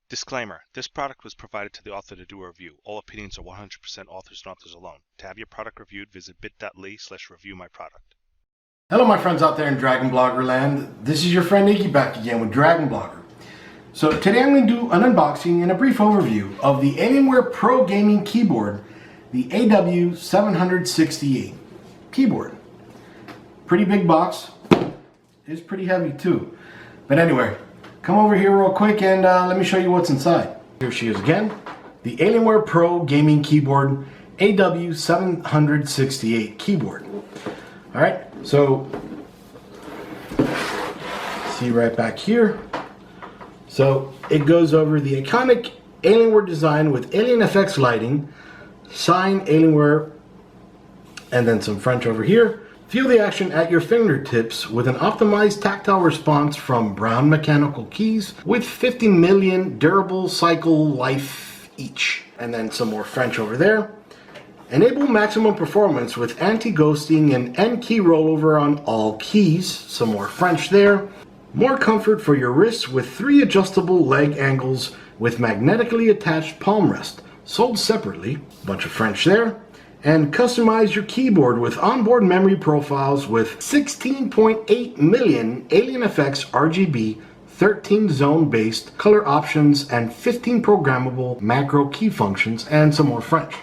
Disclaimer, this product was provided to the author to do a review. All opinions are 100% authors and authors alone. To have your product reviewed, visit bit.ly/reviewmyproduct. Hello my friends out there in Dragon Blogger land. This is your friend Iggy back again with Dragon Blogger. So today I'm going to do an unboxing and a brief overview of the Alienware Pro Gaming Keyboard, the AW768 keyboard. Pretty big box. It's pretty heavy too. But anyway, come over here real quick and let me show you what's inside. Here she is again. The Alienware Pro Gaming Keyboard AW768 keyboard. Alright, so see right back here. So it goes over the iconic Alienware design with Alien FX lighting, signed Alienware, and then some French over here. Feel the action at your fingertips with an optimized tactile response from Brown mechanical keys with 50 million durable cycle life each. And then some more French over there. Enable maximum performance with anti-ghosting and N key rollover on all keys. Some more French there. More comfort for your wrists with 3 adjustable leg angles with magnetically attached palm rest. Sold separately. Bunch of French there. And customize your keyboard with onboard memory profiles with 16.8 million Alien FX RGB 13 zone based color options and 15 programmable macro key functions and some more French.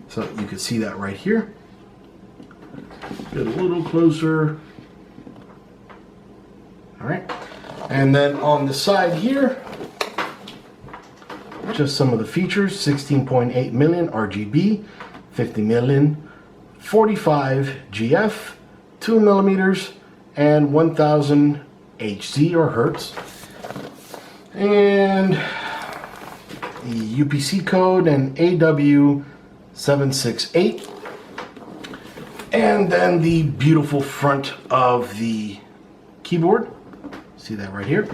So you can see that right here. Get a little closer. Alright. And then on the side here, just some of the features. 16.8 million RGB, 50 million, 45 GF, 2 millimeters, and 1000 Hz or Hertz. And the UPC code and AW768. And then the beautiful front of the keyboard. See that right here.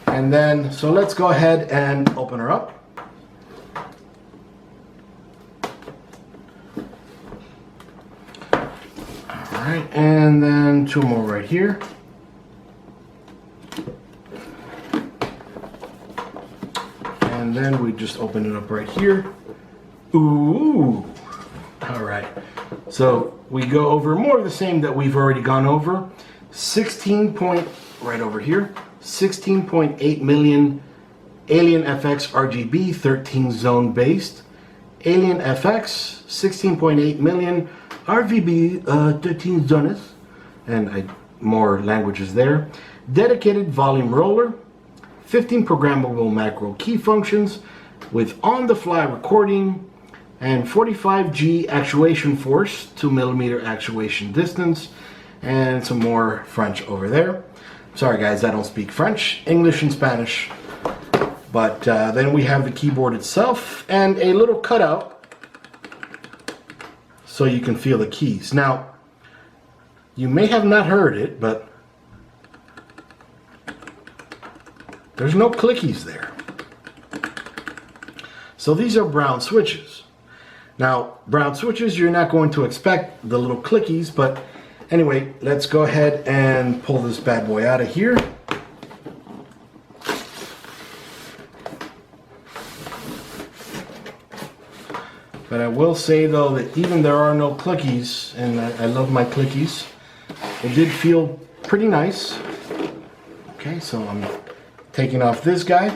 And then, so let's go ahead and open her up. Alright, and then 2 more right here. And then we just open it up right here. Ooh! Alright, so we go over more of the same that we've already gone over. 16.8 million Alien FX RGB 13 zone based. Alien FX 16.8 million RVB 13 zones, and more languages there. Dedicated volume roller, 15 programmable macro key functions with on-the-fly recording, and 45G actuation force, 2 millimeter actuation distance, and some more French over there. Sorry guys, I don't speak French, English and Spanish. But then we have the keyboard itself and a little cutout so you can feel the keys. Now, you may have not heard it, but there's no clickies there. So these are brown switches. Now, brown switches, you're not going to expect the little clickies, but anyway, let's go ahead and pull this bad boy out of here. But I will say though that even there are no clickies, and I love my clickies, it did feel pretty nice. Okay, so I'm taking off this guy,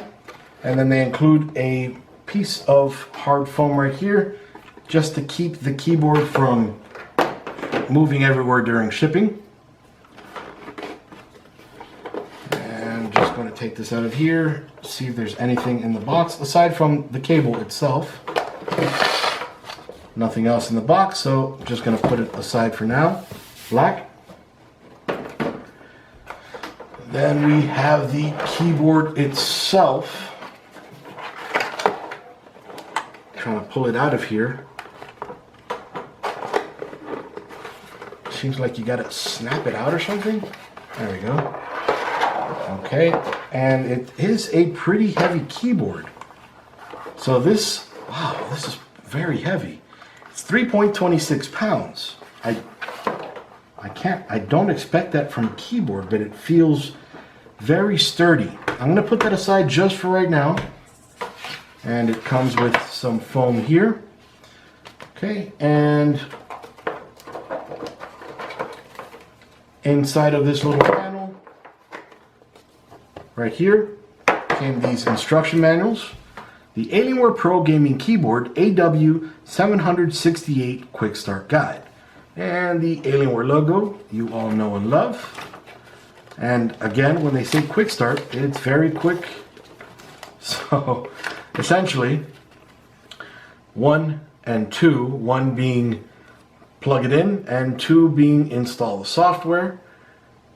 and then they include a piece of hard foam right here just to keep the keyboard from moving everywhere during shipping. And just going to take this out of here, see if there's anything in the box aside from the cable itself. Nothing else in the box, so I'm just going to put it aside for now. Black. Then we have the keyboard itself. Trying to pull it out of here. Seems like you gotta snap it out or something. There we go. Okay, and it is a pretty heavy keyboard. So this, wow, this is very heavy. It's 3.26 pounds. I don't expect that from a keyboard, but it feels very sturdy. I'm gonna put that aside just for right now. And it comes with some foam here. Okay, and inside of this little panel, right here, came these instruction manuals. The Alienware Pro Gaming Keyboard AW768 Quick Start Guide. And the Alienware logo, you all know and love. And again, when they say quick start, it's very quick. So essentially, 1 and 2, 1 being plug it in and 2 being install the software.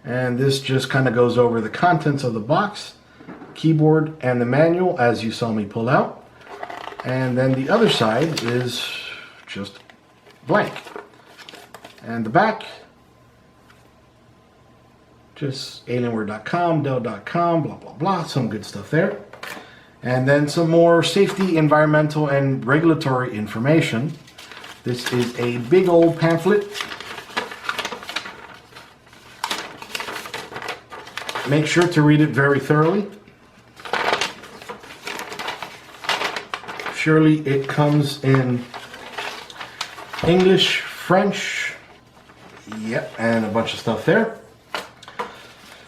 And this just kind of goes over the contents of the box, keyboard, and the manual as you saw me pull out. And then the other side is just blank. And the back, just alienware.com, dell.com, blah, blah, blah, some good stuff there. And then some more safety, environmental, and regulatory information. This is a big old pamphlet. Make sure to read it very thoroughly. Surely it comes in English, French, yep, and a bunch of stuff there.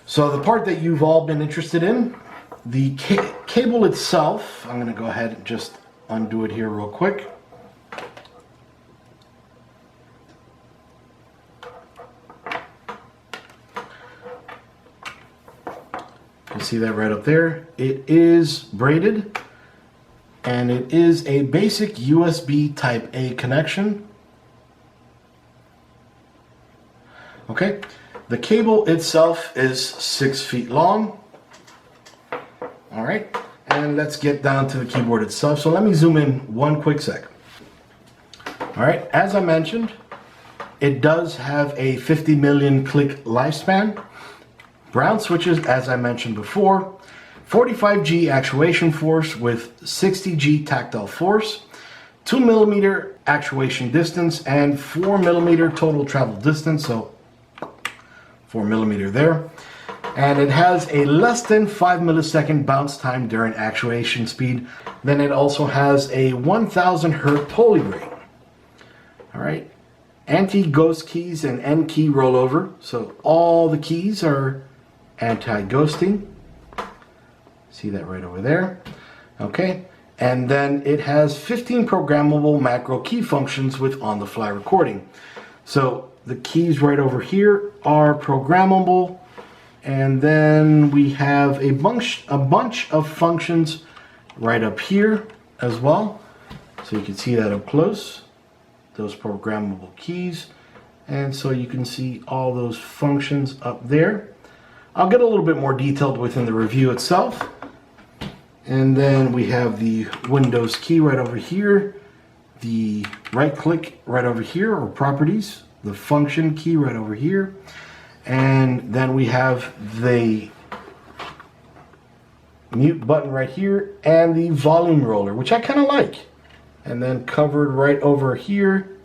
So the part that you've all been interested in, the cable itself, I'm going to go ahead and just undo it here real quick. You can see that right up there. It is braided, and it is a basic USB Type A connection. Okay, the cable itself is 6 feet long. All right, and let's get down to the keyboard itself. So let me zoom in one quick sec. All right, as I mentioned, it does have a 50 million click lifespan. Brown switches, as I mentioned before, 45G actuation force with 60G tactile force, 2 millimeter actuation distance, and 4 millimeter total travel distance. So 4 millimeter there. And it has a less than 5 millisecond bounce time during actuation speed. Then it also has a 1000 hertz polygrade. All right, anti-ghost keys and N key rollover. So all the keys are anti-ghosting. See that right over there. Okay, and then it has 15 programmable macro key functions with on-the-fly recording. So the keys right over here are programmable, and then we have a bunch of functions right up here as well. So you can see that up close, those programmable keys, and so you can see all those functions up there. I'll get a little bit more detailed within the review itself. And then we have the Windows key right over here, the right click right over here, or properties, the function key right over here, and then we have the mute button right here and the volume roller, which I kind of like. And then covered right over here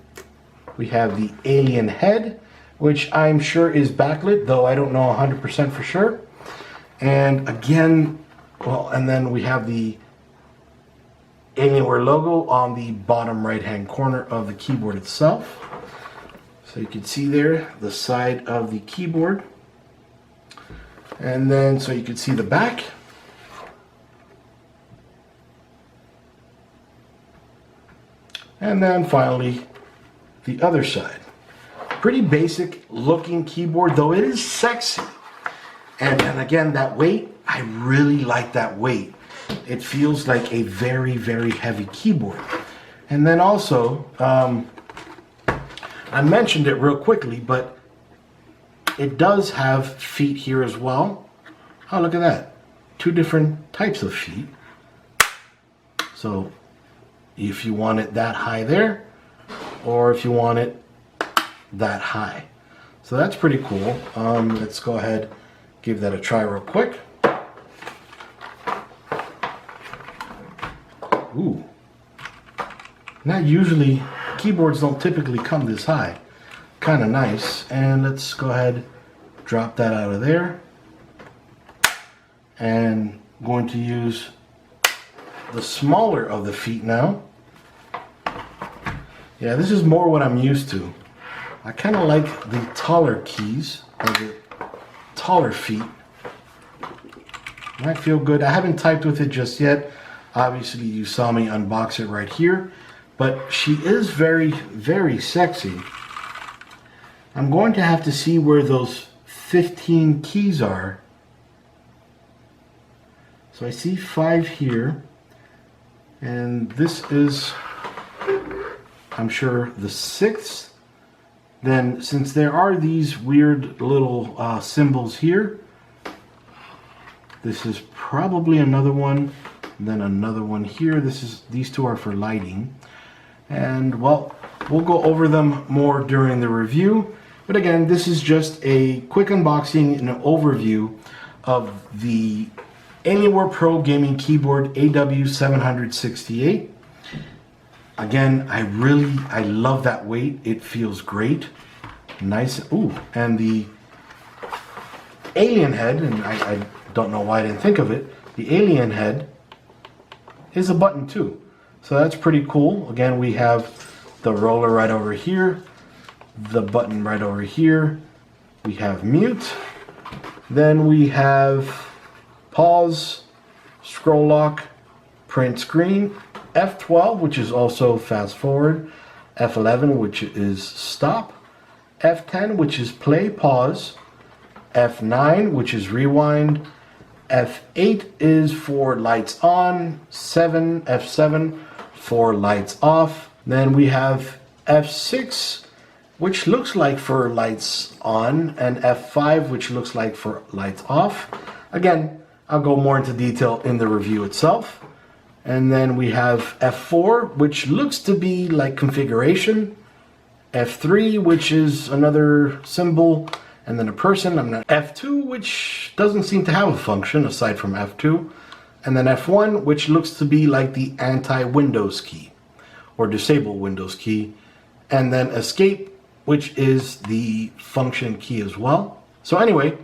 we have the alien head, which I'm sure is backlit, though I don't know 100% for sure. And again, well, and then we have the Alienware logo on the bottom right hand corner of the keyboard itself. So you can see there the side of the keyboard. And then so you can see the back. And then finally the other side. Pretty basic looking keyboard, though it is sexy. And again, that weight, I really like that weight. It feels like a very, very heavy keyboard. And then also, I mentioned it real quickly, but it does have feet here as well. Oh, look at that. 2 different types of feet. So if you want it that high there, or if you want it that high. So that's pretty cool. Let's go ahead, give that a try real quick. Ooh. Not usually, keyboards don't typically come this high. Kind of nice. And let's go ahead, drop that out of there. And going to use the smaller of the feet now. Yeah, this is more what I'm used to. I kind of like the taller keys, or the taller feet. Might feel good. I haven't typed with it just yet. Obviously, you saw me unbox it right here. But she is very, very sexy. I'm going to have to see where those 15 keys are. So I see 5 here. And this is, I'm sure, the 6th. Then, since there are these weird little symbols here, this is probably another one. And then another one here. These two are for lighting. And, well, we'll go over them more during the review. But again, this is just a quick unboxing and an overview of the Alienware Pro Gaming Keyboard AW768. Again, I love that weight. It feels great. Nice. Ooh, and the alien head, and I don't know why I didn't think of it. The alien head is a button too. So that's pretty cool. Again, we have the roller right over here, the button right over here. We have mute. Then we have pause, scroll lock, print screen, F12, which is also fast forward, F11, which is stop, F10, which is play pause, F9, which is rewind, F8 is for lights on, F7 for lights off. Then we have F6, which looks like for lights on, and F5, which looks like for lights off. Again, I'll go more into detail in the review itself. And then we have F4, which looks to be like configuration. F3, which is another symbol, and then a person. F2, which doesn't seem to have a function aside from F2. And then F1, which looks to be like the anti-Windows key or disable Windows key. And then escape, which is the function key as well. So anyway,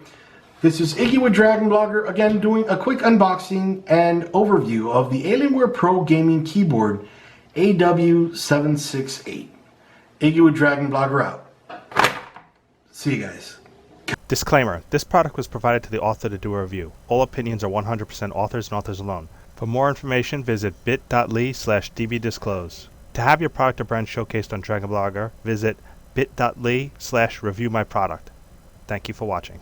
this is Iggy with Dragon Blogger, again doing a quick unboxing and overview of the Alienware Pro Gaming Keyboard AW768. Iggy with Dragon Blogger out. See you guys. Disclaimer, this product was provided to the author to do a review. All opinions are 100% authors and authors alone. For more information, visit bit.ly/dbdisclose. To have your product or brand showcased on Dragon Blogger, visit bit.ly/reviewmyproduct. Thank you for watching.